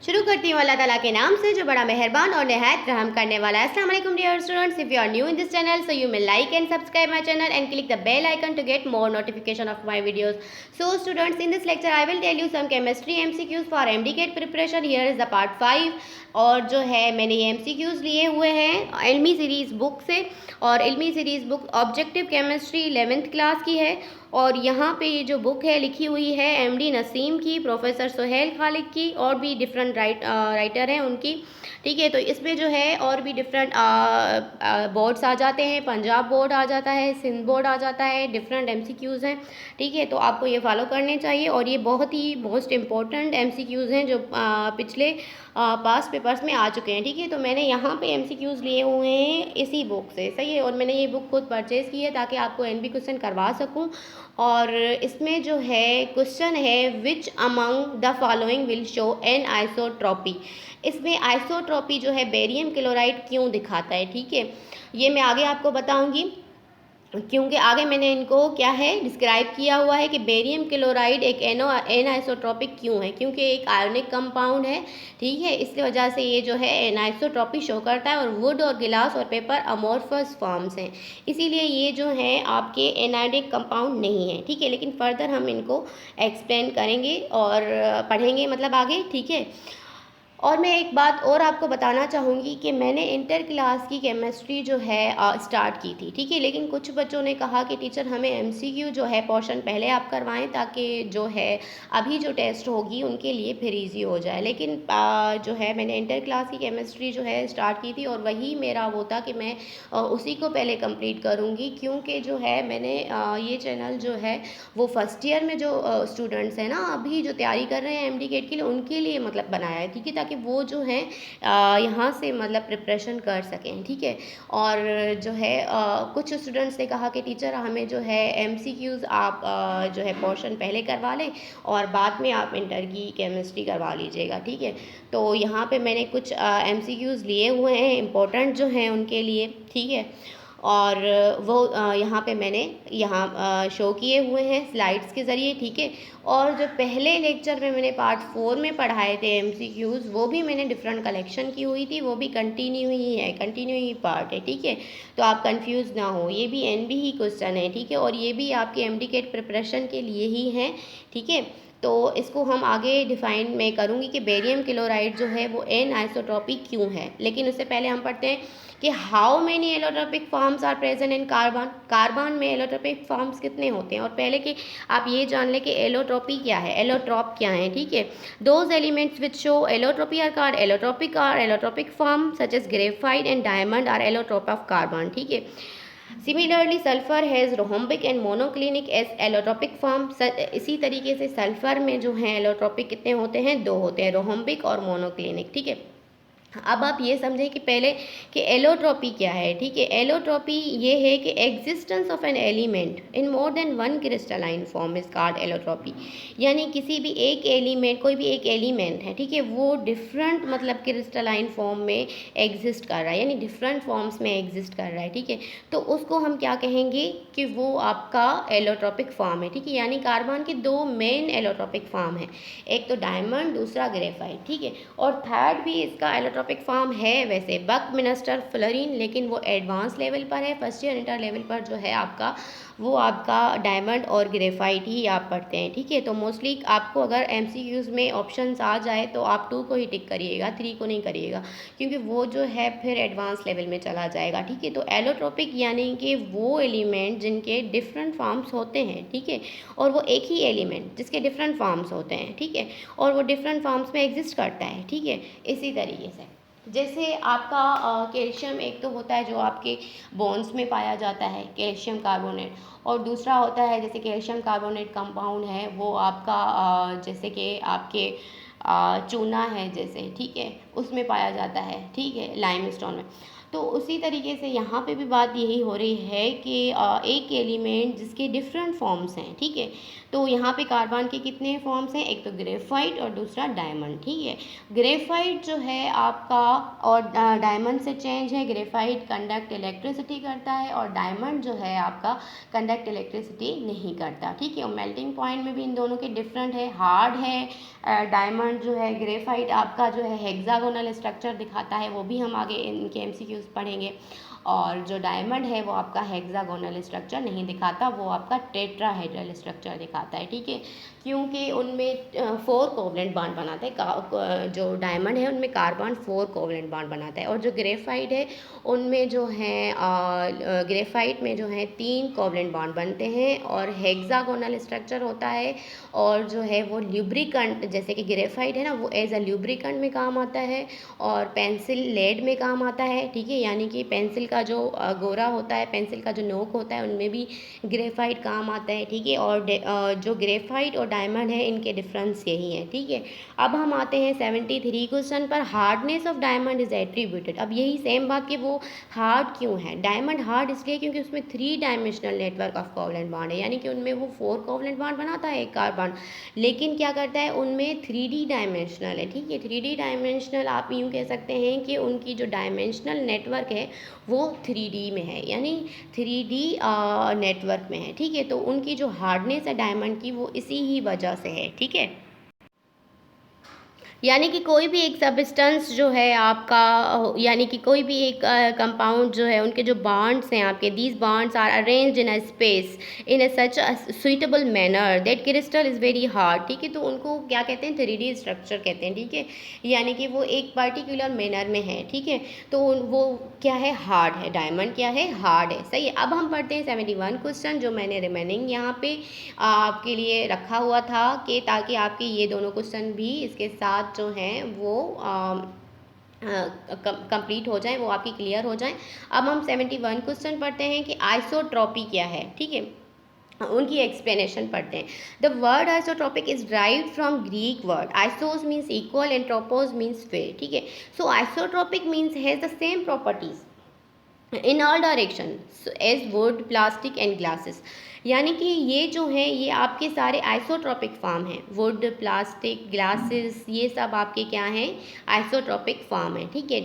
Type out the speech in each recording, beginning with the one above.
शुरू करती हूँ अल्लाह ताला के नाम से जो बड़ा मेहरबान और नहायत रहम करने वाला है। अस्सलाम वालेकुम dear students, if you are new in this channel so you may like and subscribe my channel and click the bell icon to get more notification of my videos. So students, in this lecture I will tell you some chemistry MCQs for MDCAT preparation. Here is the part 5 और जो है मैंने ये MCQs लिए हुए हैं इल्मी series book से और Ilmi series book objective chemistry 11th class की है। और यहाँ पे ये जो बुक है लिखी हुई है MD नसीम की, प्रोफेसर सुहेल खालिक की और भी डिफरेंट राइटर हैं उनकी। ठीक है, तो इसमें जो है और भी डिफरेंट बोर्ड्स आ जाते हैं, पंजाब बोर्ड आ जाता है, सिंध बोर्ड आ जाता है, डिफरेंट MCQs हैं। ठीक है, तो आपको ये फॉलो करने चाहिए और ये बहुत ही मोस्ट इम्पोर्टेंट MCQs हैं जो पिछले पास पेपर्स में आ चुके हैं। ठीक है, तो मैंने यहाँ पे MCQs लिए हुए हैं इसी बुक से, सही है, और मैंने ये बुक खुद परचेज़ की है ताकि आपको NB क्वेश्चन करवा सकूँ। और इसमें जो है क्वेश्चन है which among the following will show N isotropy. इसमें आइसोट्रॉपी जो है बेरियम क्लोराइड क्यों दिखाता है। ठीक है, ये मैं आगे आपको बताऊंगी क्योंकि आगे मैंने इनको क्या है डिस्क्राइब किया हुआ है कि बेरियम क्लोराइड एक एनाइसोट्रॉपिक क्यों है, क्योंकि एक आयोनिक कंपाउंड है। ठीक है, इसकी वजह से ये जो है एनाइसोट्रॉपी शो करता है और वुड और गिलास और पेपर अमोर्फस फॉर्म्स हैं, इसीलिए ये जो है आपके एनाइडिक कंपाउंड नहीं है। ठीक है, लेकिन फर्दर हम इनको एक्सप्लेन करेंगे और पढ़ेंगे मतलब आगे। ठीक है, और मैं एक बात और आपको बताना चाहूँगी कि मैंने इंटर क्लास की केमिस्ट्री जो है स्टार्ट की थी। ठीक है, लेकिन कुछ बच्चों ने कहा कि टीचर हमें MCQ जो है पोर्शन पहले आप करवाएं ताकि जो है अभी जो टेस्ट होगी उनके लिए फिर इजी हो जाए। लेकिन जो है मैंने इंटर क्लास की केमिस्ट्री जो है स्टार्ट की थी और वही मेरा वो था कि मैं उसी को पहले कंप्लीट करूँगी, क्योंकि जो है मैंने ये चैनल जो है वो फर्स्ट ईयर में जो स्टूडेंट्स हैं ना अभी जो तैयारी कर रहे हैं MD CAT के लिए, उनके लिए मतलब बनाया है। ठीक है, ताकि वो जो है यहाँ से मतलब प्रिपरेशन कर सकें। ठीक है, और जो है कुछ स्टूडेंट्स ने कहा कि टीचर हमें जो है MCQs आप जो है पोर्शन पहले करवा लें और बाद में आप इंटर की केमिस्ट्री करवा लीजिएगा। ठीक है, तो यहाँ पे मैंने कुछ MCQs लिए हुए हैं इम्पोर्टेंट जो हैं उनके लिए। ठीक है, और वो यहाँ पे मैंने यहाँ शो किए हुए हैं स्लाइड्स के ज़रिए। ठीक है, और जो पहले लेक्चर में मैंने पार्ट 4 में पढ़ाए थे MCQs वो भी मैंने डिफरेंट कलेक्शन की हुई थी, वो भी कंटिन्यू ही है, कंटिन्यू ही पार्ट है। ठीक है, तो आप कंफ्यूज ना हो, ये भी NB ही क्वेश्चन है। ठीक है, और ये भी आपके MD CAT प्रिपरेशन के लिए ही हैं। ठीक है, तो इसको हम आगे डिफाइन मैं करूँगी कि बेरियम क्लोराइड जो है वो एन आइसोट्रॉपिक क्यों है। लेकिन उससे पहले हम पढ़ते हैं कि how many allotropic forms are present in carbon. Carbon में एलोट्रोपिक फॉर्म्स कितने होते हैं, और पहले कि आप ये जान लें कि एलोट्रोपी क्या है, एलोट्रॉप क्या है। ठीक है, those elements which show allotropy are called allotropic form such as graphite and diamond are allotrope of carbon. ठीक है, similarly sulphur has rhombic and monoclinic as allotropic form. इसी तरीके से सल्फर में जो है एलोट्रोपिक कितने होते हैं, 2 होते हैं, रोहम्बिक और मोनोक्लिनिक। ठीक है, अब आप ये समझें कि पहले कि एलोट्रोपी क्या है। ठीक है, एलोट्रोपी ये है कि existence of an element in more than one crystalline form is called allotropy. यानी किसी भी एक एलिमेंट, कोई भी एक एलिमेंट है, ठीक है, वो डिफरेंट मतलब क्रिस्टलाइन फॉर्म में एग्जिस्ट कर रहा है, यानी डिफरेंट फॉर्म्स में एग्जिस्ट कर रहा है। ठीक है, तो उसको हम क्या कहेंगे कि वो आपका एलोट्रोपिक फॉर्म है। ठीक है, यानी कार्बन के 2 मेन एलोट्रोपिक फॉर्म है, एक तो डायमंड, दूसरा ग्रेफाइट। ठीक है, और थर्ड भी इसका एलोट्रोपिक फॉर्म है वैसे बकमिनस्टर फ्लोरीन, लेकिन वो एडवांस लेवल पर है। फर्स्ट ईयर इंटर लेवल पर जो है आपका वो आपका डायमंड और ग्रेफाइट ही आप पढ़ते हैं। ठीक है, तो मोस्टली आपको अगर MCQs में ऑप्शंस आ जाए तो आप 2 को ही टिक करिएगा, 3 को नहीं करिएगा, क्योंकि वो जो है फिर एडवांस लेवल में चला जाएगा। ठीक है, तो एलोट्रोपिक यानी कि वो एलिमेंट जिनके डिफरेंट फॉर्म्स होते हैं। ठीक है, और वो एक ही एलिमेंट जिसके डिफरेंट फॉर्म्स होते हैं। ठीक है, और वो डिफरेंट फॉर्म्स में एग्जिस्ट करता है। ठीक है, इसी तरीके से जैसे आपका कैल्शियम एक तो होता है जो आपके बोन्स में पाया जाता है, कैल्शियम कार्बोनेट, और दूसरा होता है जैसे कैल्शियम कार्बोनेट कंपाउंड है वो आपका जैसे कि आपके चूना है जैसे। ठीक है, उसमें पाया जाता है। ठीक है, लाइमस्टोन में। तो उसी तरीके से यहाँ पे भी बात यही हो रही है कि एक एलिमेंट जिसके डिफरेंट फॉर्म्स हैं, ठीक है। तो यहाँ पे कार्बन के कितने फॉर्म्स हैं, एक तो ग्रेफाइट और दूसरा डायमंड, ठीक है। ग्रेफाइट जो है आपका और डायमंड से चेंज है। ग्रेफाइट कंडक्ट इलेक्ट्रिसिटी करता है और डायमंड जो है आपका कंडक्ट इलेक्ट्रिसिटी नहीं करता, ठीक है। और मेल्टिंग पॉइंट में भी इन दोनों के डिफरेंट है, हार्ड है डायमंड जो है। ग्रेफाइट आपका जो है हेक्सागोनल स्ट्रक्चर दिखाता है, वो भी हम आगे इनके एमसीक्यूज पढ़ेंगे। और जो डायमंड है वो आपका हेक्सागोनल स्ट्रक्चर नहीं दिखाता, वो आपका टेट्राहेड्रल स्ट्रक्चर दिखाता है, ठीक है। क्योंकि उनमें 4 कोवलेंट बॉन्ड बनाता है। जो डायमंड है उनमें कार्बन 4 कोवलेंट बॉन्ड बनाता है, और जो ग्रेफाइट है उनमें जो है ग्रेफाइट में जो है 3 कोवलेंट बॉन्ड बनते हैं और हेक्सागोनल स्ट्रक्चर होता है। और जो है वो ल्यूब्रिकेंट, जैसे कि ग्रेफाइट है ना, वो एज अ ल्यूब्रिकेंट में काम आता है और पेंसिल लेड में काम आता है, ठीक है। यानी कि पेंसिल का जो गोरा होता है, पेंसिल का जो नोक होता है, उनमें भी ग्रेफाइट काम आता है, ठीक है। और जो ग्रेफाइट और डायमंड है इनके डिफरेंस यही है, ठीक है। अब हम आते हैं 73 क्वेश्चन पर। Hardness of diamond is attributed. अब यही सेम बात कि वो हार्ड क्यों है। डायमंड हार्ड इसलिए क्योंकि उसमें 3 dimensional network of covalent bond है, यानी कि उनमें वो 4 कोवलेंट बॉन्ड बनाता है एक कार्बन, लेकिन क्या करता है उनमें 3D डायमेंशनल है, ठीक है। 3D डायमेंशनल आप यूँ कह सकते हैं कि उनकी जो डायमेंशनल नेटवर्क है वो 3D में है, यानी 3D नेटवर्क में है, ठीक है। तो उनकी जो हार्डनेस है डायमंड की वो इसी ही वजह से है, ठीक है। यानी कि कोई भी एक सब्सटेंस जो है आपका, यानी कि कोई भी एक कंपाउंड जो है, उनके जो बॉन्ड्स हैं आपके, these bonds are arranged in a space in a such a suitable manner that crystal is very hard, ठीक है। तो उनको क्या कहते हैं, 3D स्ट्रक्चर कहते हैं, ठीक है। यानी कि वो एक पर्टिकुलर मैनर में है, ठीक है। तो वो क्या है, हार्ड है। डायमंड क्या है, हार्ड है, सही है। अब हम पढ़ते हैं 71 क्वेश्चन, जो मैंने रिमेनिंग यहाँ पे आपके लिए रखा हुआ था कि ताकि आपके ये दोनों क्वेश्चन भी इसके साथ जो हैं वो कंप्लीट हो जाए, वो आपकी क्लियर हो जाए। अब हम 71 क्वेश्चन पढ़ते हैं कि आइसोट्रॉपी क्या है, ठीक है। उनकी एक्सप्लेनेशन पढ़ते हैं। The word isotropic is derived from Greek word isos means equal and tropos means way, ठीक है। So isotropic means has the same properties in all direction as wood plastic and glasses. यानी कि ये जो है ये आपके सारे आइसोट्रॉपिक फॉर्म हैं, वुड प्लास्टिक ग्लासेस, ये सब आपके क्या हैं, आइसोट्रॉपिक फॉर्म है, ठीक है।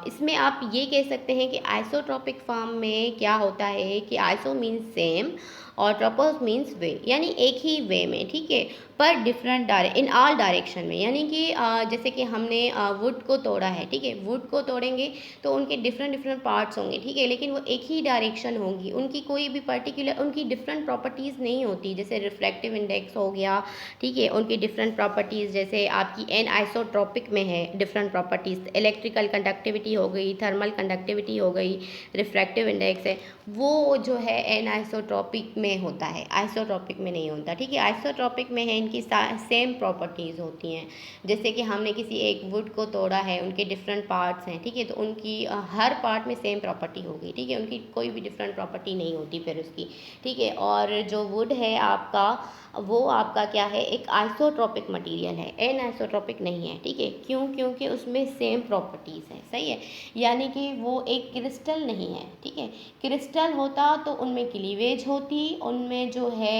इसमें आप ये कह सकते हैं कि आइसोट्रॉपिक फॉर्म में क्या होता है कि आइसो मीन्स सेम और ट्रोपोज मीन्स वे, यानी एक ही वे में, ठीक है, पर डिफरेंट इन ऑल डायरेक्शन में। यानी कि जैसे कि हमने वुड को तोड़ा है, ठीक है, वुड को तोड़ेंगे तो उनके डिफरेंट डिफरेंट पार्ट्स होंगे, ठीक है, लेकिन वो एक ही डायरेक्शन होंगी, उनकी कोई भी पर्टिकुलर उनकी डिफरेंट प्रॉपर्टीज़ नहीं होती। जैसे रिफ्लेक्टिव इंडेक्स हो गया, ठीक है, उनकी डिफरेंट प्रॉपर्टीज़, जैसे आपकी एन आइसोट्रॉपिक में है डिफरेंट प्रॉपर्टीज़, इलेक्ट्रिकल कंडक्टिविटी हो गई, थर्मल कंडक्टिविटी हो गई, रिफ्रैक्टिव इंडेक्स है, वो जो है एन आइसोट्रॉपिक में होता है, आइसोट्रॉपिक में नहीं होता, ठीक है। आइसोट्रॉपिक में है इनकी सेम प्रॉपर्टीज़ होती हैं। जैसे कि हमने किसी एक वुड को तोड़ा है, उनके डिफरेंट पार्ट्स हैं, ठीक है, तो उनकी हर पार्ट में सेम प्रॉपर्टी होगी, ठीक है, उनकी कोई भी डिफरेंट प्रॉपर्टी नहीं होती फिर उसकी, ठीक है। और जो वुड है आपका, वो आपका क्या है, एक आइसोट्रॉपिक मटेरियल है, एन आइसोट्रॉपिक नहीं है, ठीक है। क्यों, क्योंकि उसमें सेम प्रॉपर्टीज़ है, सही है। यानी कि वो एक क्रिस्टल नहीं है, ठीक है। क्रिस्टल होता तो उनमें क्लीवेज होती, उनमें जो है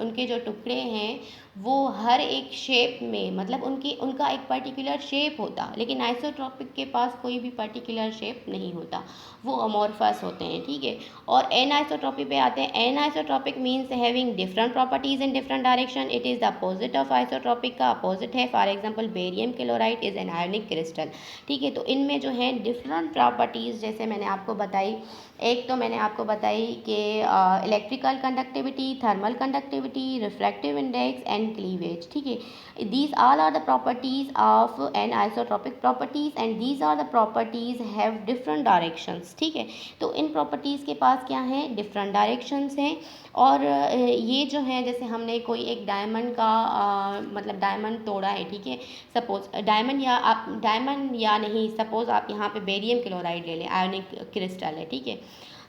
उनके जो टुकड़े हैं वो हर एक शेप में, मतलब उनका एक पर्टिकुलर शेप होता, लेकिन आइसोट्रॉपिक के पास कोई भी पर्टिकुलर शेप नहीं होता, वो अमॉर्फस होते हैं, ठीक है। और एन आइसोट्रॉपिक पे आते हैं। An isotropic means having different properties in different direction. It is the opposite of isotropic का अपोजिट है। For example barium chloride is an ionic crystal, ठीक है। तो इनमें जो है डिफरेंट प्रॉपर्टीज़, जैसे मैंने आपको बताई, एक तो मैंने आपको बताई कि electrical conductivity, thermal conductivity, refractive index and cleavage, ठीक है। these all are the properties of an isotropic properties and these are the properties have different directions, ठीक है। तो इन प्रॉपर्टीज़ के पास क्या है, डिफरेंट डायरेक्शंस हैं। और ये जो है, जैसे हमने कोई एक डायमंड का मतलब डायमंड तोड़ा है, ठीक है, सपोज डायमंड या नहीं, सपोज आप यहाँ पे बेरियम क्लोराइड ले लें, आयोनिक क्रिस्टल है, ठीक है।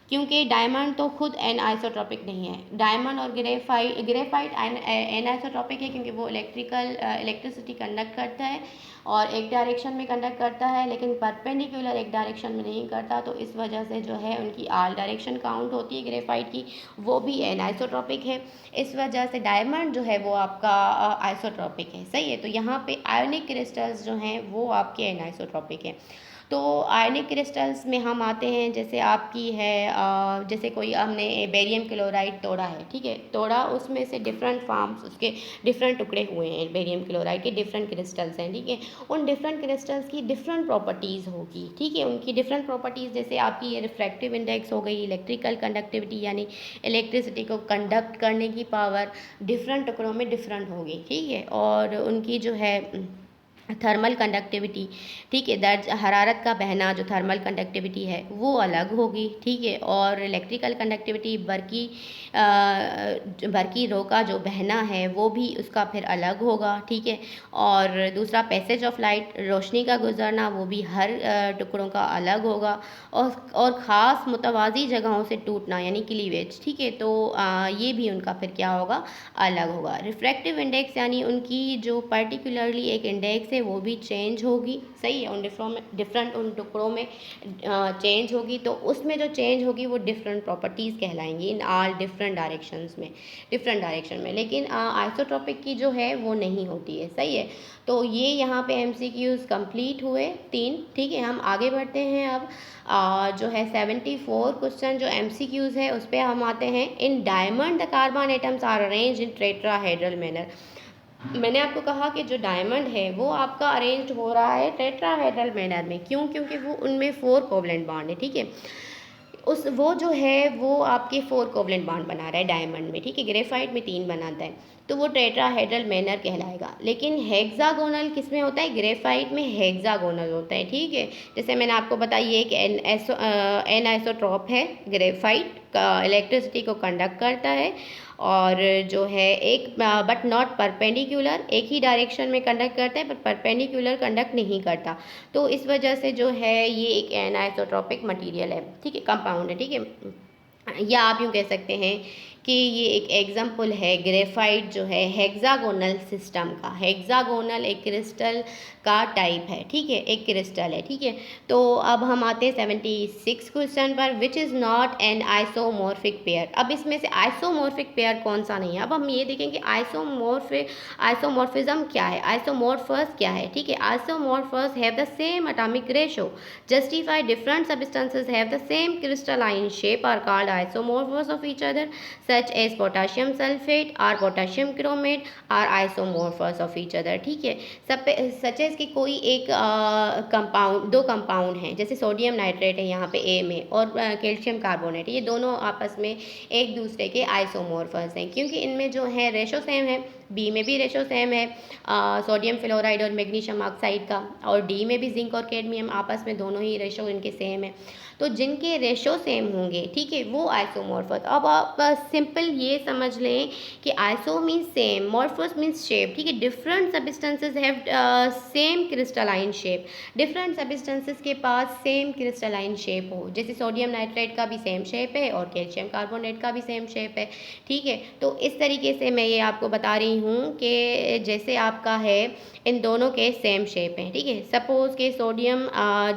क्योंकि डायमंड तो खुद एन आइसोट्रॉपिक नहीं है। डायमंड और ग्रेफाइट एन आइसोट्रॉपिक है क्योंकि वो इलेक्ट्रिसिटी कंडक्ट करता है और एक डायरेक्शन में कंडक्ट करता है, लेकिन परपेंडिकुलर एक डायरेक्शन में नहीं करता। तो इस वजह से जो है उनकी आल डायरेक्शन काउंट होती है ग्रेफाइट की, वो भी एन आइसोट्रॉपिक है। इस वजह से डायमंड जो है वो आपका आइसोट्रॉपिक है। सही है। तो यहाँ पे आयोनिक क्रिस्टल्स जो हैं वो आपके एन आइसोट्रॉपिक हैं। तो आयनिक क्रिस्टल्स में हम आते हैं, जैसे आपकी है जैसे कोई हमने बेरियम क्लोराइड तोड़ा है, ठीक है, तोड़ा, उसमें से डिफरेंट फॉर्म्स, उसके डिफरेंट टुकड़े हुए हैं, बेरियम क्लोराइड के डिफरेंट क्रिस्टल्स हैं, ठीक है। उन डिफरेंट क्रिस्टल्स की डिफरेंट प्रॉपर्टीज़ होगी, ठीक है, उनकी डिफरेंट प्रॉपर्टीज़, जैसे आपकी ये रिफ्रैक्टिव इंडेक्स हो गई, इलेक्ट्रिकल कंडक्टिविटी यानी इलेक्ट्रिसिटी को कंडक्ट करने की पावर डिफरेंट टुकड़ों में डिफरेंट होगी, ठीक है। और उनकी जो है थर्मल कंडक्टिविटी, ठीक है, दर्ज हरारत का बहना जो थर्मल कंडक्टिविटी है वो अलग होगी, ठीक है। और इलेक्ट्रिकल कंडक्टिविटी बरकी रो का जो बहना है वो भी उसका फिर अलग होगा, ठीक है। और दूसरा पैसेज ऑफ लाइट, रोशनी का गुजरना, वो भी हर टुकड़ों का अलग होगा। और ख़ास मुतवाज़ी जगहों से टूटना यानी क्लीवेज, ठीक है। तो ये भी उनका फिर क्या होगा, अलग होगा। रिफ्रैक्टिव इंडेक्स यानी उनकी जो पर्टिकुलरली एक इंडेक्स है वो भी चेंज होगी, सही है, उन डिफरेंट उन टुकड़ों में चेंज होगी। तो उसमें जो चेंज होगी वो डिफरेंट प्रॉपर्टीज़ कहलाएंगी इन ऑल डिफरेंट डायरेक्शन में। लेकिन आइसोट्रॉपिक की जो है वो नहीं होती है, सही है। तो ये यहाँ पे MCQs कंप्लीट हुए 3, ठीक है। हम आगे बढ़ते हैं अब जो है 74 क्वेश्चन जो MCQs है उस पर हम आते हैं। In diamond the carbon atoms are arrange in tetrahedral manner. मैंने आपको कहा कि जो डायमंड है वो आपका अरेंज हो रहा है टेट्राहेड्रल मैनर में। क्यों? क्योंकि वो उनमें 4 कोवलेंट बॉन्ड है, ठीक है। वो जो है वो आपके 4 कोवलेंट बॉन्ड बना रहा है डायमंड में, ठीक है। ग्रेफाइट में 3 बनाता है, तो वो टेट्राहेड्रल मैनर कहलाएगा। लेकिन हेक्सागोनल किस में होता है? ग्रेफाइट में हेक्सागोनल होता है, ठीक है। जैसे मैंने आपको बताया ये एक एन आइसोट्रॉप है, ग्रेफाइट का इलेक्ट्रिसिटी को कंडक्ट करता है और जो है एक बट नॉट परपेंडिकुलर, एक ही डायरेक्शन में कंडक्ट करता है बट परपेंडिकुलर कंडक्ट नहीं करता। तो इस वजह से जो है ये एक एनाइसोट्रॉपिक मटेरियल है, ठीक है, कंपाउंड है, ठीक है। या आप यूँ कह सकते हैं कि ये एक एग्जाम्पल है ग्रेफाइट जो है हेक्सागोनल सिस्टम का। हेक्सागोनल एक क्रिस्टल का टाइप है, ठीक है, एक क्रिस्टल है, ठीक है। तो अब हम आते हैं 76 क्वेश्चन पर, which is not an isomorphic pair. अब इसमें से आइसोमॉर्फिक पेयर कौन सा नहीं है। अब हम ये देखेंगे आइसोमॉर्फिज्म क्या है, आइसोमॉर्फस क्या है, ठीक है। Isomorphous have the same atomic ratio, justify different substances have the same crystalline shape are called isomorphous of each other, such as potassium sulfate or potassium chromate are isomorphous of each other, ठीक है। Such as कि कोई एक compound, 2 compound हैं, जैसे sodium nitrate है यहाँ पे ए में और कैल्शियम कार्बोनेट, ये दोनों आपस में एक दूसरे के आइसोमॉर्फस हैं क्योंकि इनमें जो है रेशो सेम है। बी में भी रेशो सेम है सोडियम फ्लोराइड और मैग्नीशियम ऑक्साइड का, और डी में भी जिंक और कैडमियम आपस में दोनों ही रेशो इनके सेम है। तो जिनके रेशो सेम होंगे, ठीक है, वो आइसोमॉर्फस। अब आप सिंपल ये समझ लें कि iso means same, morphous means shape, ठीक है। Different substances have same crystalline shape, different substances के पास सेम क्रिस्टलाइन शेप हो, जैसे सोडियम नाइट्रेट का भी सेम शेप है और कैल्शियम कार्बोनेट का भी सेम शेप है, ठीक है। तो इस तरीके से मैं ये आपको बता रही हूँ कि जैसे आपका है इन दोनों के सेम शेप हैं, ठीक है। सपोज के सोडियम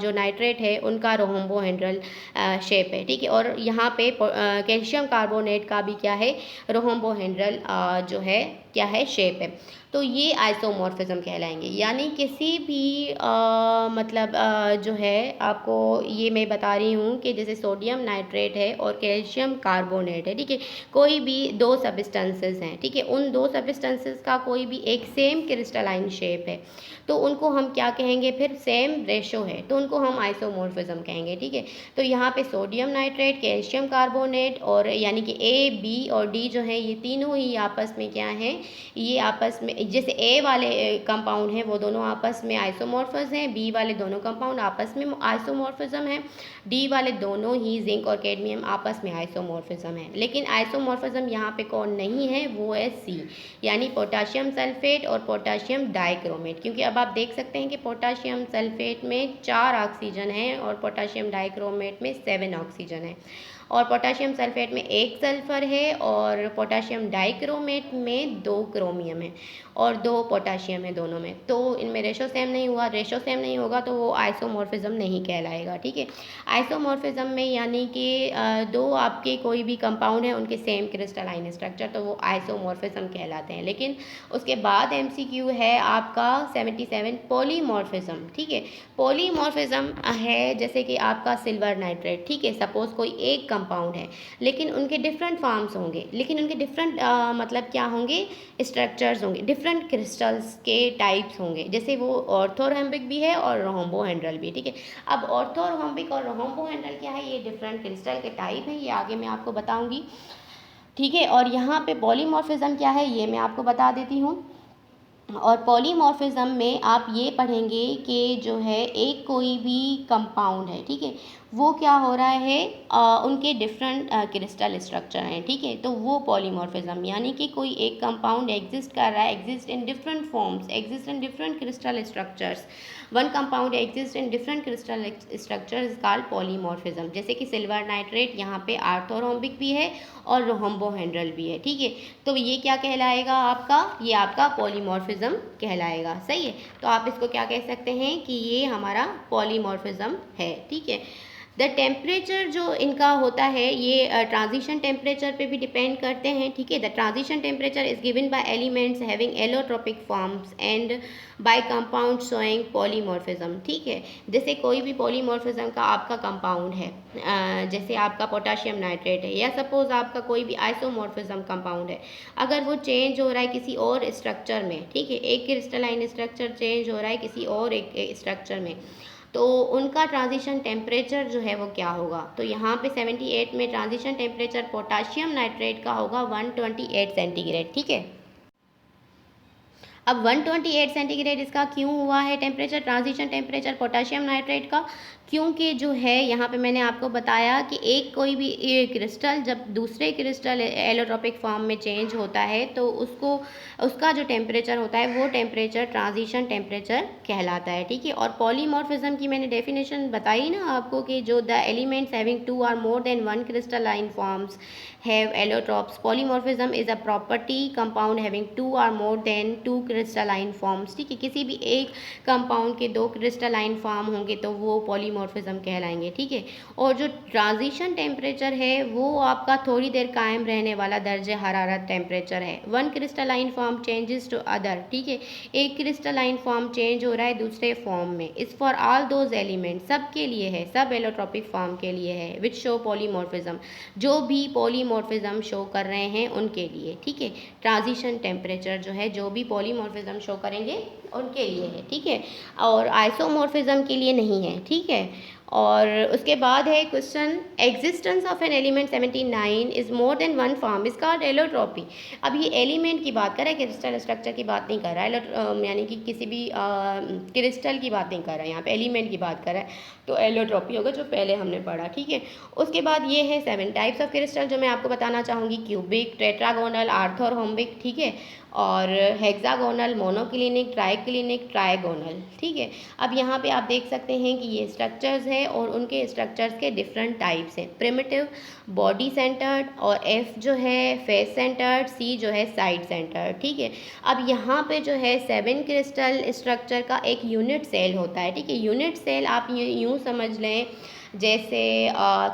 जो नाइट्रेट है उनका रोम्बोहेड्रल शेप है, ठीक है, और यहाँ पे कैल्शियम कार्बोनेट का भी क्या है, रोम्बोहेड्रल जो है क्या है, शेप है। तो ये आइसोमॉर्फिज्म कहलाएंगे। यानी किसी भी मतलब जो है आपको ये मैं बता रही हूँ कि जैसे सोडियम नाइट्रेट है और कैल्शियम कार्बोनेट है, ठीक है, कोई भी 2 सब्सटेंसेस हैं, ठीक है, उन 2 सब्सटेंसेस का कोई भी एक सेम क्रिस्टलाइन शेप है, तो उनको हम क्या कहेंगे, फिर सेम रेशो है तो उनको हम आइसोमॉर्फिज्म कहेंगे, ठीक है। तो यहाँ पे सोडियम नाइट्रेट, कैल्शियम कार्बोनेट और यानी कि ए, बी और डी जो है ये तीनों ही आपस में क्या हैं, ये आपस में, जैसे ए वाले कंपाउंड हैं वो दोनों आपस में आइसोमॉर्फस हैं, बी वाले दोनों कंपाउंड आपस में आइसोमॉर्फिज्म है, डी वाले दोनों ही जिंक और कैडमियम आपस में आइसोमॉर्फिज्म है। लेकिन आइसोमॉर्फिज्म यहाँ पे कौन नहीं है, वो है सी, यानी पोटाशियम सल्फेट और पोटाशियम डाइक्रोमेट। क्योंकि अब आप देख सकते हैं कि पोटाशियम सल्फेट में 4 ऑक्सीजन हैं और पोटाशियम डाइक्रोमेट में 7 ऑक्सीजन है। और पोटाशियम सल्फेट में 1 सल्फर है और पोटाशियम डाइक्रोमेट में 2 क्रोमियम है और 2 पोटाशियम है दोनों में। तो इनमें रेशो सेम नहीं हुआ, रेशो सेम नहीं होगा तो वो आइसोमॉर्फिज्म नहीं कहलाएगा, ठीक है। आइसोमॉर्फिज्म में यानी कि दो आपके कोई भी कंपाउंड है उनके सेम क्रिस्टलाइन स्ट्रक्चर, तो वो आइसोमॉर्फिज्म कहलाते हैं। लेकिन उसके बाद MCQ है आपका 77 पॉलीमॉर्फिज्म, ठीक है। पॉलीमॉर्फिज्म है जैसे कि आपका सिल्वर नाइट्रेट, ठीक है। सपोज कोई एक कंपाउंड है लेकिन उनके डिफरेंट फॉर्म्स होंगे, लेकिन उनके डिफरेंट मतलब क्या होंगे, स्ट्रक्चर्स होंगे, डिफरेंट क्रिस्टल्स के टाइप्स होंगे। जैसे वो ऑर्थोरहम्बिक भी है और रोम्बोहेड्रल भी, ठीक है। अब ऑर्थोरहम्बिक और रोम्बोहेड्रल क्या है, ये डिफरेंट क्रिस्टल के टाइप हैं, ये आगे मैं आपको बताऊंगी, ठीक है। और यहाँ पे पॉलीमॉर्फिज्म क्या है ये मैं आपको बता देती हूँ। और पॉलीमॉर्फिज्म में आप ये पढ़ेंगे कि जो है एक कोई भी कंपाउंड है, ठीक है, वो क्या हो रहा है, उनके डिफरेंट क्रिस्टल स्ट्रक्चर हैं, ठीक है। तो वो पॉलीमॉर्फिज्म यानी कि कोई एक कंपाउंड एग्जिस्ट कर रहा है, exist in different forms, exist in different crystal structures. One compound exist in different crystal structures called polymorphism. जैसे कि सिल्वर नाइट्रेट यहाँ पे आर्थोरोम्बिक भी है और रोम्बोहेड्रल भी है, ठीक है। तो ये क्या कहलाएगा आपका, ये आपका पॉलीमॉर्फिज्म कहलाएगा, सही है। तो आप इसको क्या कह सकते हैं कि ये हमारा पॉलीमॉर्फिज्म है, ठीक है। द टेम्परेचर जो इनका होता है ये ट्रांजिशन टेम्परेचर पे भी डिपेंड करते हैं, ठीक है। The transition temperature is given by elements having allotropic forms and by compound showing polymorphism, ठीक है। जैसे कोई भी पॉलीमॉर्फिज्म का आपका कंपाउंड है, जैसे आपका पोटाशियम नाइट्रेट है, या सपोज आपका कोई भी आइसोमॉर्फिज्म कंपाउंड है, अगर वो चेंज हो रहा है किसी और स्ट्रक्चर में, ठीक है, एक क्रिस्टलाइन स्ट्रक्चर चेंज हो रहा है किसी और एक स्ट्रक्चर में, तो उनका ट्रांजिशन टेम्परेचर जो है वो क्या होगा। तो यहाँ पे 78 में ट्रांजिशन टेम्परेचर पोटाशियम नाइट्रेट का होगा 128 सेंटीग्रेड, ठीक है। अब 128 सेंटीग्रेड इसका क्यों हुआ है temperature, transition temperature potassium nitrate का, क्योंकि जो है यहाँ पे मैंने आपको बताया कि एक कोई भी क्रिस्टल जब दूसरे क्रिस्टल एलोट्रोपिक फॉर्म में चेंज होता है तो उसको उसका जो टेम्परेचर होता है वो टेम्परेचर ट्रांजिशन टेम्परेचर कहलाता है, ठीक है। और पॉलीमॉर्फिज्म की मैंने डेफिनेशन बताई ना आपको कि जो द एलिमेंट्स हैविंग 2 और more than 1 crystalline forms have allotropes. Polymorphism is a property compound having 2 और मोर देन 2 क्रिस्टलाइन फॉर्म्स, ठीक है। किसी भी एक कंपाउंड के 2 क्रिस्टलाइन फॉर्म होंगे तो वो पॉलीमॉर्फिज्म कहलाएंगे, ठीक है। और जो ट्रांजिशन टेम्परेचर है वो आपका थोड़ी देर कायम रहने वाला दर्जे हरारत टेम्परेचर है। One crystalline form changes to other, ठीक है, एक क्रिस्टलाइन फॉर्म चेंज हो रहा है दूसरे फॉर्म में। इस फॉर ऑल दोज एलिमेंट, सब के लिए है, सब एलोट्रोपिक फॉर्म के लिए है, विच शो पॉलीमॉर्फिज्म, जो भी पॉलीमॉर्फिज्म शो कर रहे हैं उनके लिए, ठीक है। ट्रांजिशन टेम्परेचर जो है जो भी पॉलीमॉर्फिज्म शो करेंगे उनके लिए है, ठीक है, और आइसोमॉर्फिज्म के लिए नहीं है, ठीक है। और उसके बाद है question, existence of an element 79 is more than one form is called allotropy. अब ये एलिमेंट की बात कर रहा है, क्रिस्टल स्ट्रक्चर की बात नहीं कर रहा है, यानी कि किसी भी क्रिस्टल की बात नहीं कर रहा है, यहाँ पे एलिमेंट की बात कर रहा है, तो एलोट्रॉपी होगा जो पहले हमने पढ़ा, ठीक है। उसके बाद ये है 7 टाइप्स ऑफ क्रिस्टल जो मैं आपको बताना चाहूँगी, क्यूबिक, टेट्रागोनल, आर्थोरहोम्बिक, ठीक है, और हेक्सागोनल, मोनोक्लिनिक, ट्राइक्लिनिक, ट्राइगोनल, ठीक है। अब यहाँ पे आप देख सकते हैं कि ये स्ट्रक्चर्स है और उनके स्ट्रक्चर्स के डिफरेंट टाइप्स हैं, प्रिमिटिव, बॉडी सेंटर्ड, और एफ जो है फेस सेंटर्ड, सी जो है साइड सेंटर्ड, ठीक है। अब यहाँ पे जो है 7 क्रिस्टल स्ट्रक्चर का एक यूनिट सेल होता है, ठीक है। यूनिट सेल आप यूँ समझ लें जैसे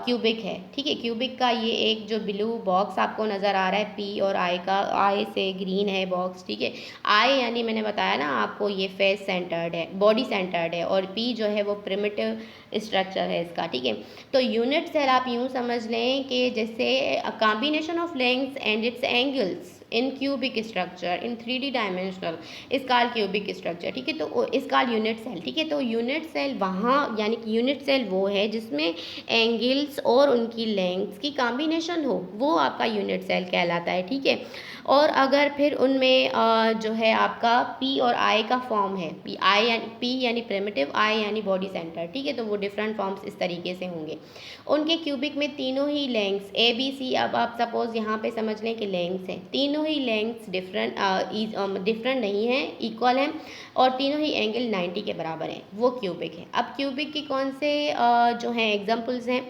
क्यूबिक है, ठीक है। क्यूबिक का ये एक जो ब्लू बॉक्स आपको नज़र आ रहा है पी और आई का, आई से ग्रीन है बॉक्स, ठीक है। आई यानी मैंने बताया ना आपको ये फेस सेंटर्ड है, बॉडी सेंटर्ड है, और पी जो है वो प्रिमिटिव स्ट्रक्चर है इसका, ठीक है। तो यूनिट सेल आप यूँ समझ लें कि जैसे combination of lengths and it's angles in cubic structure in 3D dimensional इस कॉल्ड क्यूबिक स्ट्रक्चर, ठीक है। तो इस कॉल्ड यूनिट सेल, ठीक है। तो यूनिट सेल वहाँ यानी कि यूनिट सेल वो है जिसमें एंगल्स और उनकी लेंथ्स की कॉम्बिनेशन हो, वो आपका यूनिट सेल कहलाता है, ठीक है। और अगर फिर उनमें जो है आपका पी और आई का फॉर्म है, पी यानी प्रिमिटिव, आई यानी बॉडी सेंटर, ठीक है। तो वो डिफरेंट फॉर्म्स इस तरीके से होंगे। उनके क्यूबिक में तीनों ही लेंथ्स ए बी सी, अब आप सपोज यहाँ पे समझ लें कि लेंथ्स हैं, तीनों ही लेंथ्स डिफरेंट नहीं है, इक्वल हैं, और तीनों ही एंगल 90 के बराबर हैं, वो क्यूबिक है। अब क्यूबिक की कौन से जो हैं एग्जाम्पल्स हैं,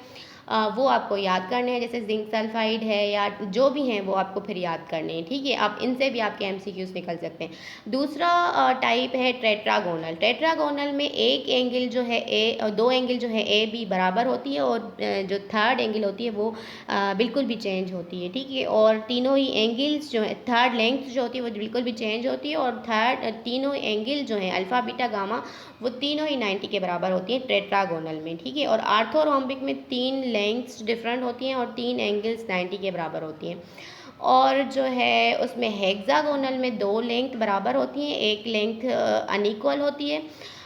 वो आपको याद करने हैं, जैसे जिंक सल्फाइड है या जो भी हैं वो आपको फिर याद करने हैं, ठीक है। आप इनसे भी आपके MCQs निकल सकते हैं। दूसरा टाइप है टेट्रागोनल। टेट्रागोनल में एक एंगल जो है दो एंगल जो है AB बराबर होती है, और जो थर्ड एंगल होती है वो बिल्कुल भी चेंज होती है, ठीक है। और तीनों ही एंगल्स जो है, थर्ड लेंथ जो होती है वो बिल्कुल भी चेंज होती है, और तीनों एंगल जो है अल्फ़ा बीटा गामा वो तीनों ही 90 के बराबर होती हैं टेट्रागोनल में, ठीक है। और आर्थोरोम्बिक में 3 लेंथ्स डिफरेंट होती हैं और 3 एंगल्स 90 के बराबर होती हैं। और जो है उसमें हेक्सागोनल में 2 लेंथ बराबर होती हैं, एक लेंथ अनइक्वल होती है,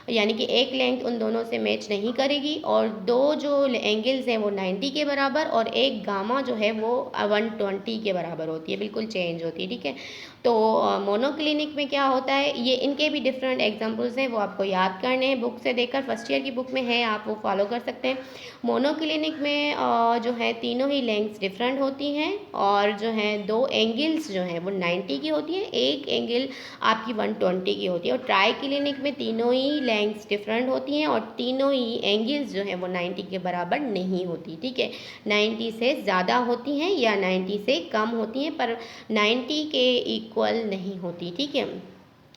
यानी कि एक लेंथ उन दोनों से मैच नहीं करेगी, और दो जो एंगल्स हैं वो 90 के बराबर, और एक गामा जो है वो 120 के बराबर होती है, बिल्कुल चेंज होती है, ठीक है। तो मोनोक्लिनिक में क्या होता है, ये इनके भी डिफरेंट एग्जांपल्स हैं, वो आपको याद करने हैं बुक से देखकर, फर्स्ट ईयर की बुक में है, आप वो फॉलो कर सकते हैं। मोनोक्लिनिक में जो है तीनों ही लेंथ्स डिफरेंट होती हैं, और जो है दो एंगल्स जो हैं वो 90 की होती हैं, एक एंगल आपकी 120 की होती है। और ट्राई क्लिनिक में तीनों ही लेंथ्स डिफरेंट होती हैं, और तीनों ही एंगल्स जो हैं वो 90 के बराबर नहीं होती, ठीक है। 90 से ज़्यादा होती हैं या 90 से कम होती हैं, पर 90 के इक्वल नहीं होती, ठीक है।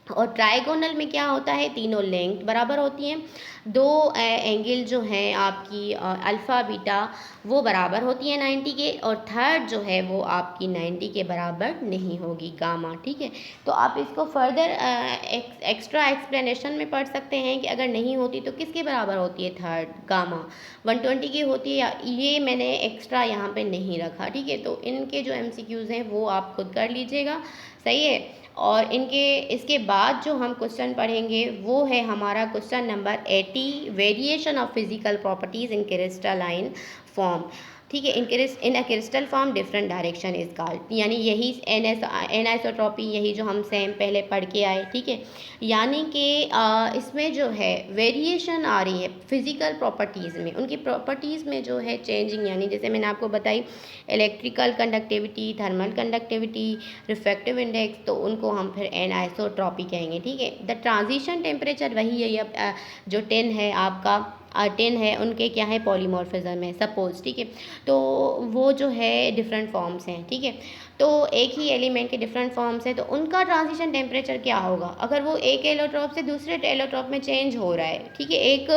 और ट्राइगोनल में क्या होता है, तीनों लेंथ बराबर होती हैं, दो एंगल जो हैं आपकी अल्फ़ा बीटा वो बराबर होती हैं 90 के, और थर्ड जो है वो आपकी 90 के बराबर नहीं होगी, गामा, ठीक है। तो आप इसको फर्दर एक्स्ट्रा एक्सप्लेनेशन में पढ़ सकते हैं कि अगर नहीं होती तो किसके बराबर होती है, थर्ड गामा 120 की होती है, ये मैंने एक्स्ट्रा यहाँ पे नहीं रखा, ठीक है। तो इनके जो MCQs हैं वो आप खुद कर लीजिएगा, सही है। और इनके इसके बाद जो हम क्वेश्चन पढ़ेंगे वो है हमारा question number 80, variation of physical properties in crystalline form, ठीक है। In a crystal form different direction is called, यानी यही एनिसोट्रॉपी, यही जो हम सेम पहले पढ़ के आए, ठीक है। यानी कि इसमें जो है वेरिएशन आ रही है फिजिकल प्रॉपर्टीज़ में, उनकी प्रॉपर्टीज़ में जो है चेंजिंग, यानी जैसे मैंने आपको बताई electrical conductivity, thermal conductivity, refractive index, तो उनको हम फिर एनिसोट्रॉपी कहेंगे, ठीक है। द ट्रांजिशन टेम्परेचर वही है, अब जो 10 है आपका 10 है, उनके क्या है पॉलीमॉर्फिज्म है सपोज, ठीक है। तो वो जो है डिफरेंट फॉर्म्स हैं, ठीक है। तो एक ही एलिमेंट के डिफरेंट फॉर्म्स हैं, तो उनका ट्रांजिशन टेम्परेचर क्या होगा, अगर वो एक एलोट्रॉप से दूसरे एलोट्रॉप में चेंज हो रहा है, ठीक है, एक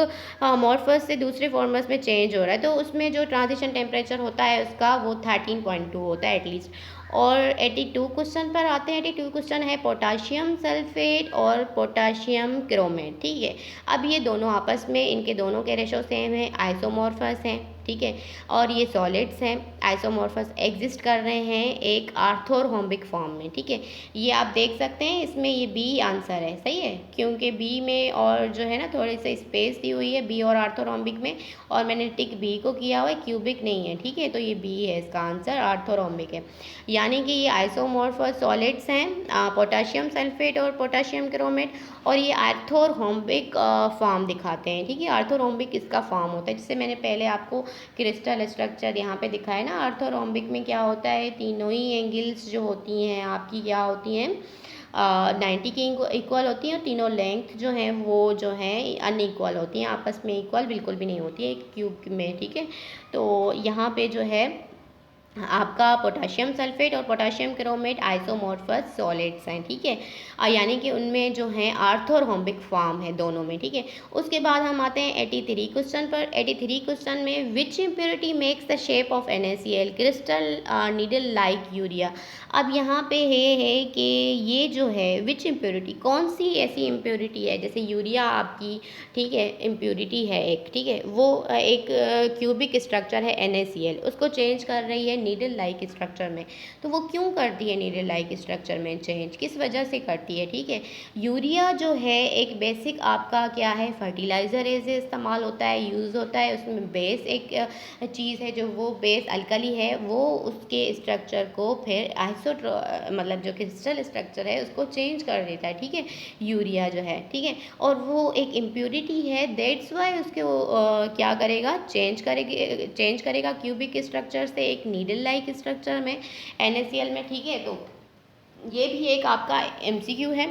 मॉर्फस से दूसरे फॉर्मस में चेंज हो रहा है, तो उसमें जो ट्रांजिशन टेम्परेचर होता है उसका वो 13.2 होता है एटलीस्ट। और 82 क्वेश्चन पर आते हैं। 82 क्वेश्चन है पोटाशियम सल्फेट और पोटाशियम क्रोमेट, ठीक है। अब ये दोनों आपस में, इनके दोनों के रेशो सेम है, आइसोमॉर्फस हैं, ठीक है। और ये सॉलिड्स हैं, आइसोमॉर्फस एग्जिस्ट कर रहे हैं एक आर्थोरहोम्बिक फॉर्म में, ठीक है। ये आप देख सकते हैं, इसमें ये बी आंसर है, सही है, क्योंकि बी में और जो है ना थोड़ी सी स्पेस दी हुई है बी और आर्थोरहोम्बिक में, और मैंने टिक बी को किया हुआ है, क्यूबिक नहीं है, ठीक है। तो ये बी है इसका आंसर, आर्थोरहोम्बिक है। यानी कि ये आइसोमॉर्फस सॉलिड्स हैं, पोटाशियम सल्फेट और पोटाशियम क्रोमेट, और ये आर्थोरहोम्बिक फॉर्म दिखाते हैं, ठीक है। आर्थोरहोम्बिक इसका फॉर्म होता है, जिससे मैंने पहले आपको क्रिस्टल स्ट्रक्चर यहाँ पे दिखाया ना। आर्थोरहोम्बिक में क्या होता है, तीनों ही एंगल्स जो होती हैं आपकी क्या होती हैं, 90 की इक्वल होती हैं, और तीनों लेंथ जो हैं वो जो हैं अनइक्वल होती हैं, आपस में इक्वल बिल्कुल भी नहीं होती है एक क्यूब में, ठीक है। तो यहाँ पे जो है आपका पोटाशियम सल्फेट और पोटाशियम क्रोमेट आइसोमॉर्फस सॉलिड्स हैं, ठीक है। यानी कि उनमें जो है आर्थोरहोम्बिक फॉर्म है दोनों में, ठीक है। उसके बाद हम आते हैं 83 क्वेश्चन पर। 83 क्वेश्चन में which impurity makes the shape of NaCl crystal needle like urea. अब यहाँ पे है कि ये जो है विच इम्प्योरिटी, कौन सी ऐसी इम्प्योरिटी है, जैसे यूरिया आपकी, ठीक है, इम्प्योरिटी है एक, ठीक है, वो एक क्यूबिक स्ट्रक्चर है NaCl, उसको चेंज कर रही है नीडल लाइक स्ट्रक्चर में। तो वो क्यों करती है नीडल लाइक स्ट्रक्चर में चेंज, किस वजह से करती है, ठीक है। यूरिया जो है एक बेसिक आपका क्या है फर्टिलाइज़र ऐसे इस्तेमाल होता है, यूज़ होता है, उसमें बेस एक चीज़ है, जो वो बेस अल्कली है, वो उसके स्ट्रक्चर को फिर मतलब जो क्रिस्टल स्ट्रक्चर है उसको चेंज कर देता है, ठीक है, यूरिया जो है, ठीक है। और वो एक इम्प्योरिटी है, दैट्स वाई उसके वो क्या करेगा, चेंज करेगा क्यूबिक स्ट्रक्चर से एक नीडल लाइक स्ट्रक्चर में NaCl में, ठीक है। तो ये भी एक आपका MCQ है।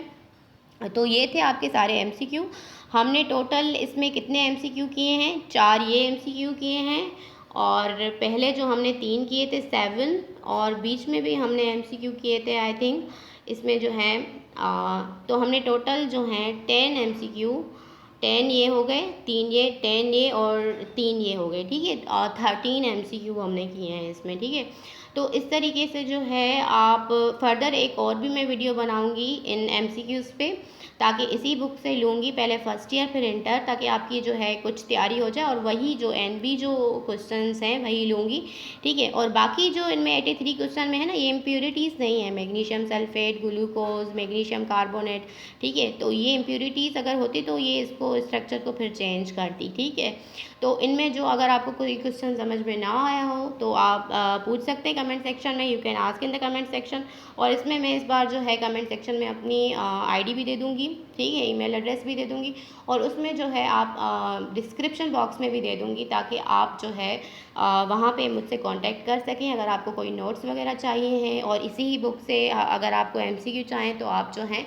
तो ये थे आपके सारे MCQ। हमने टोटल इसमें कितने MCQ किए हैं, 4 ये MCQ किए हैं, और पहले जो हमने 3 किए थे 7, और बीच में भी हमने MCQ किए थे आई थिंक। इसमें जो है तो हमने टोटल जो है 10 MCQ, 10 ये हो गए, 3 ये, 10 ये और 3 ये हो गए, ठीक है। और 13 MCQ हमने किए हैं इसमें, ठीक है। तो इस तरीके से जो है आप फर्दर एक और भी मैं वीडियो बनाऊंगी इन MCQs पे, ताकि इसी बुक से लूँगी पहले फर्स्ट ईयर फिर इंटर, ताकि आपकी जो है कुछ तैयारी हो जाए, और वही जो NB जो क्वेश्चंस हैं वही लूँगी, ठीक है। और बाकी जो इनमें 83 क्वेश्चन में है ना, ये इम्प्योरिटीज़ नहीं है, magnesium sulphate, glucose, magnesium carbonate, ठीक है। तो ये इम्प्योरिटीज़ अगर होती तो ये इसको स्ट्रक्चर को फिर चेंज करती, ठीक है। तो इनमें जो अगर आपको कोई क्वेश्चन समझ में ना आया हो तो आप पूछ सकते हैं कमेंट सेक्शन में, you can ask in the comment section. और इसमें मैं इस बार जो है कमेंट सेक्शन में अपनी ID भी दे दूँगी, ठीक है, ईमेल एड्रेस भी दे दूँगी, और उसमें जो है आप डिस्क्रिप्शन बॉक्स में भी दे दूँगी, ताकि आप जो है वहाँ पे मुझसे कांटेक्ट कर सकें अगर आपको कोई नोट्स वगैरह चाहिए हैं। और इसी ही बुक से अगर आपको MCQ चाहें तो आप जो हैं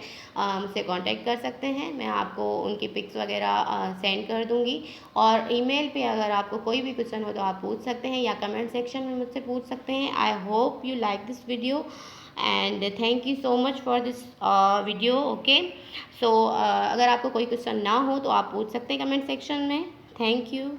मुझसे कांटेक्ट कर सकते हैं, मैं आपको उनकी पिक्स वगैरह सेंड कर दूँगी। और ईमेल पे अगर आपको कोई भी क्वेश्चन हो तो आप पूछ सकते हैं, या कमेंट सेक्शन में मुझसे पूछ सकते हैं। I hope you like this video and thank you so much for this video, okay. So अगर आपको कोई क्वेश्चन ना हो तो आप पूछ सकते हैं कमेंट सेक्शन में। Thank you.